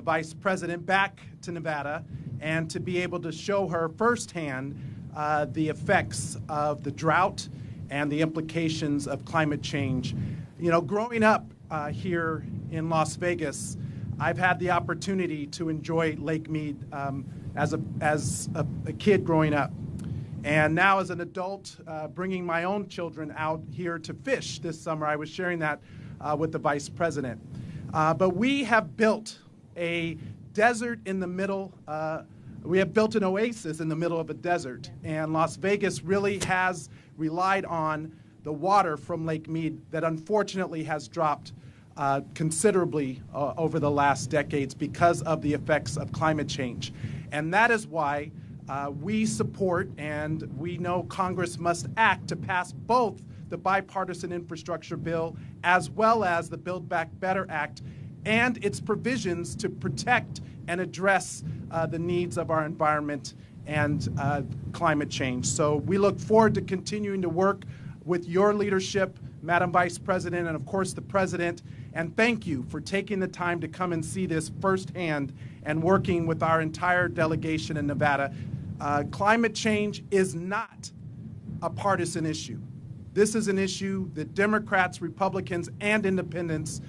Vice President back to Nevada and to be able to show her firsthand the effects of the drought and the implications of climate change. You know, growing up here in Las Vegas, I've had the opportunity to enjoy Lake Mead as a kid growing up. And now as an adult, bringing my own children out here to fish this summer. I was sharing that with the Vice President. But we have built a desert in the middle. We have built an oasis in the middle of a desert. And Las Vegas really has relied on the water from Lake Mead that unfortunately has dropped considerably over the last decades because of the effects of climate change. And that is why we support, and we know Congress must act to pass both the bipartisan infrastructure bill as well as the Build Back Better Act and its provisions to protect and address the needs of our environment and climate change. So we look forward to continuing to work with your leadership, Madam Vice President, and of course the President. And thank you for taking the time to come and see this firsthand and working with our entire delegation in Nevada. Climate change is not a partisan issue. This is an issue that Democrats, Republicans, and Independents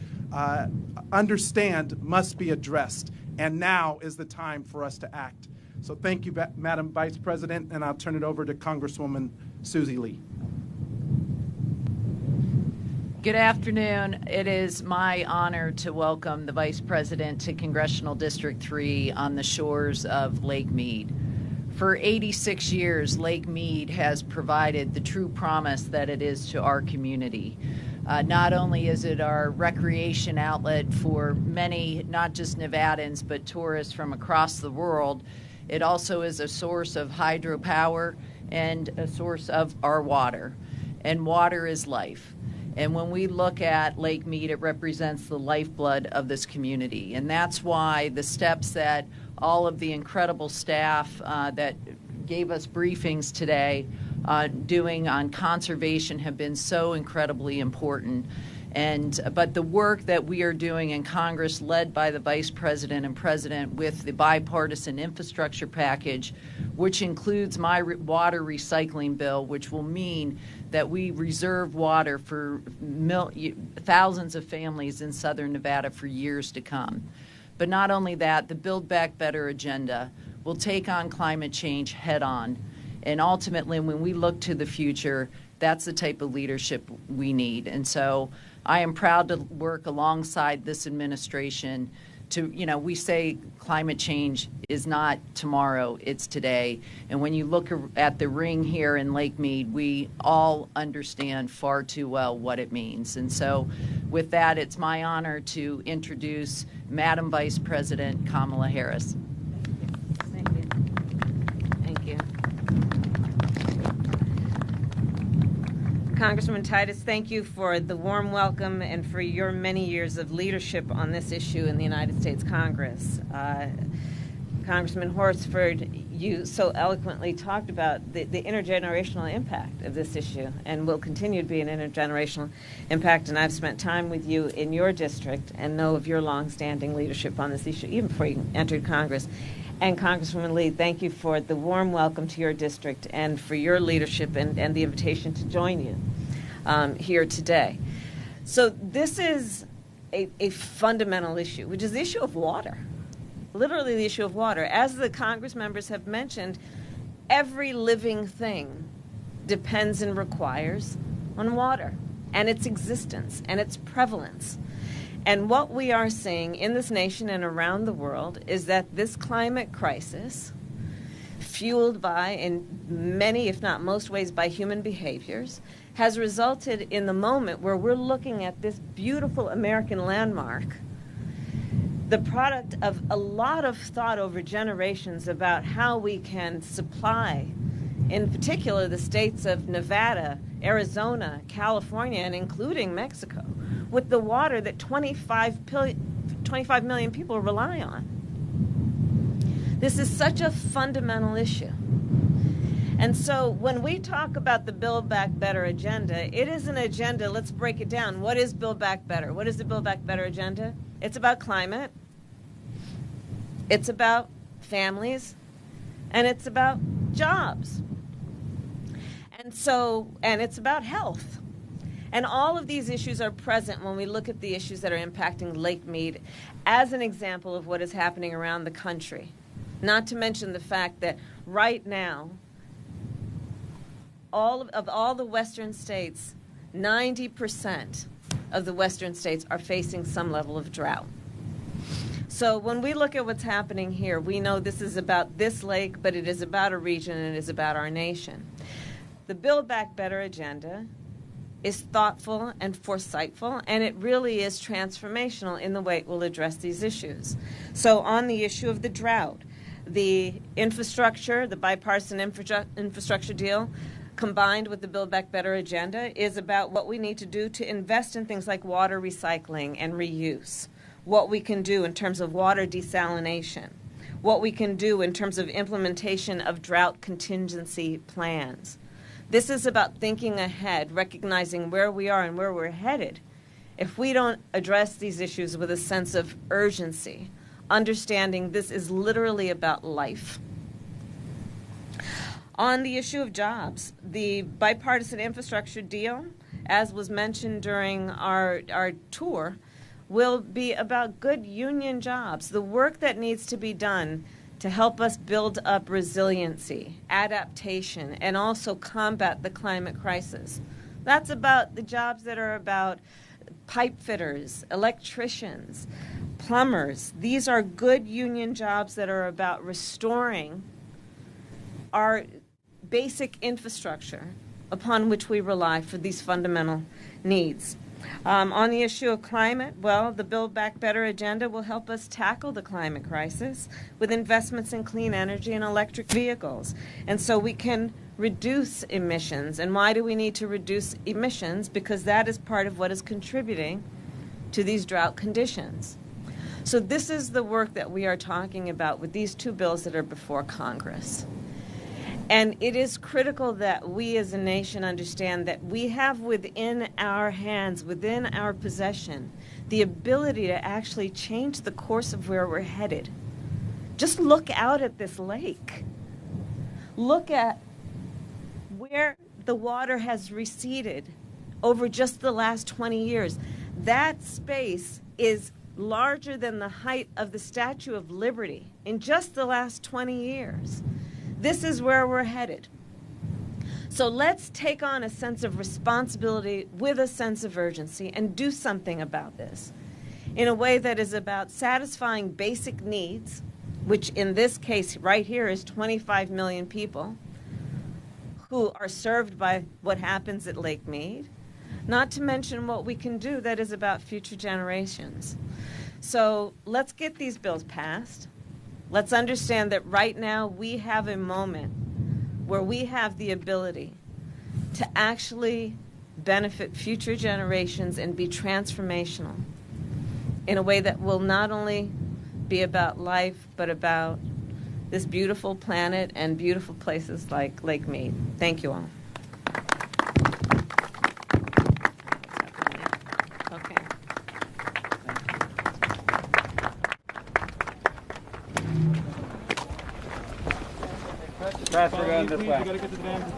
understand must be addressed. And now is the time for us to act. So thank you, Madam Vice President, and I'll turn it over to Congresswoman Susie Lee. Good afternoon. It is my honor to welcome the Vice President to Congressional District 3 on the shores of Lake Mead. For 86 years, Lake Mead has provided the true promise that it is to our community. Not only is it our recreation outlet for many, not just Nevadans, but tourists from across the world, it also is a source of hydropower and a source of our water. And water is life. And when we look at Lake Mead, it represents the lifeblood of this community. And that's why the steps that all of the incredible staff that gave us briefings today doing on conservation have been so incredibly important. But the work that we are doing in Congress, led by the Vice President and President with the bipartisan infrastructure package, which includes my water recycling bill, which will mean that we reserve water for thousands of families in southern Nevada for years to come. But not only that, the Build Back Better agenda will take on climate change head on. And ultimately, when we look to the future, that's the type of leadership we need. And so I am proud to work alongside this administration to, we say climate change is not tomorrow, it's today. And when you look at the ring here in Lake Mead, we all understand far too well what it means. And so with that, it's my honor to introduce Madam Vice President Kamala Harris. Thank you. Thank you. Congressman Titus, thank you for the warm welcome and for your many years of leadership on this issue in the United States Congress. Congressman Horsford, you so eloquently talked about the intergenerational impact of this issue and will continue to be an intergenerational impact. And I've spent time with you in your district and know of your longstanding leadership on this issue, even before you entered Congress. And Congresswoman Lee, thank you for the warm welcome to your district and for your leadership and the invitation to join you here today. So this is a fundamental issue, which is the issue of water, literally the issue of water. As the Congress members have mentioned, every living thing depends and requires on water and its existence and its prevalence. And what we are seeing in this nation and around the world is that this climate crisis, fueled by, in many, if not most ways, by human behaviors, has resulted in the moment where we're looking at this beautiful American landmark, the product of a lot of thought over generations about how we can supply, in particular, the states of Nevada, Arizona, California, and including Mexico, with the water that 25 million people rely on. This is such a fundamental issue. And so when we talk about the Build Back Better agenda, it is an agenda, let's break it down. What is Build Back Better? What is the Build Back Better agenda? It's about climate, It's about families, and it's about jobs. And it's about health. And all of these issues are present when we look at the issues that are impacting Lake Mead as an example of what is happening around the country. Not to mention the fact that right now, all the western states, 90% of the western states are facing some level of drought. So when we look at what's happening here, we know this is about this lake, but it is about a region and it is about our nation. The Build Back Better agenda is thoughtful and foresightful, and it really is transformational in the way it will address these issues. So on the issue of the drought, the infrastructure, the bipartisan infrastructure deal, combined with the Build Back Better agenda, is about what we need to do to invest in things like water recycling and reuse, what we can do in terms of water desalination, what we can do in terms of implementation of drought contingency plans. This is about thinking ahead, recognizing where we are and where we're headed. If we don't address these issues with a sense of urgency, understanding this is literally about life. On the issue of jobs, the bipartisan infrastructure deal, as was mentioned during our tour, will be about good union jobs, the work that needs to be done to help us build up resiliency, adaptation, and also combat the climate crisis. That's about the jobs that are about pipe fitters, electricians, plumbers. These are good union jobs that are about restoring our basic infrastructure upon which we rely for these fundamental needs. On the issue of climate, well, the Build Back Better agenda will help us tackle the climate crisis with investments in clean energy and electric vehicles. And so we can reduce emissions. And why do we need to reduce emissions? Because that is part of what is contributing to these drought conditions. So this is the work that we are talking about with these two bills that are before Congress. And it is critical that we as a nation understand that we have within our hands, within our possession, the ability to actually change the course of where we're headed. Just look out at this lake. Look at where the water has receded over just the last 20 years. That space is larger than the height of the Statue of Liberty in just the last 20 years. This is where we're headed. So let's take on a sense of responsibility with a sense of urgency and do something about this in a way that is about satisfying basic needs, which in this case right here is 25 million people who are served by what happens at Lake Mead, not to mention what we can do that is about future generations. So let's get these bills passed. Let's understand that right now we have a moment where we have the ability to actually benefit future generations and be transformational in a way that will not only be about life, but about this beautiful planet and beautiful places like Lake Mead. Thank you all. Okay. Faster going this way. You gotta get to the van.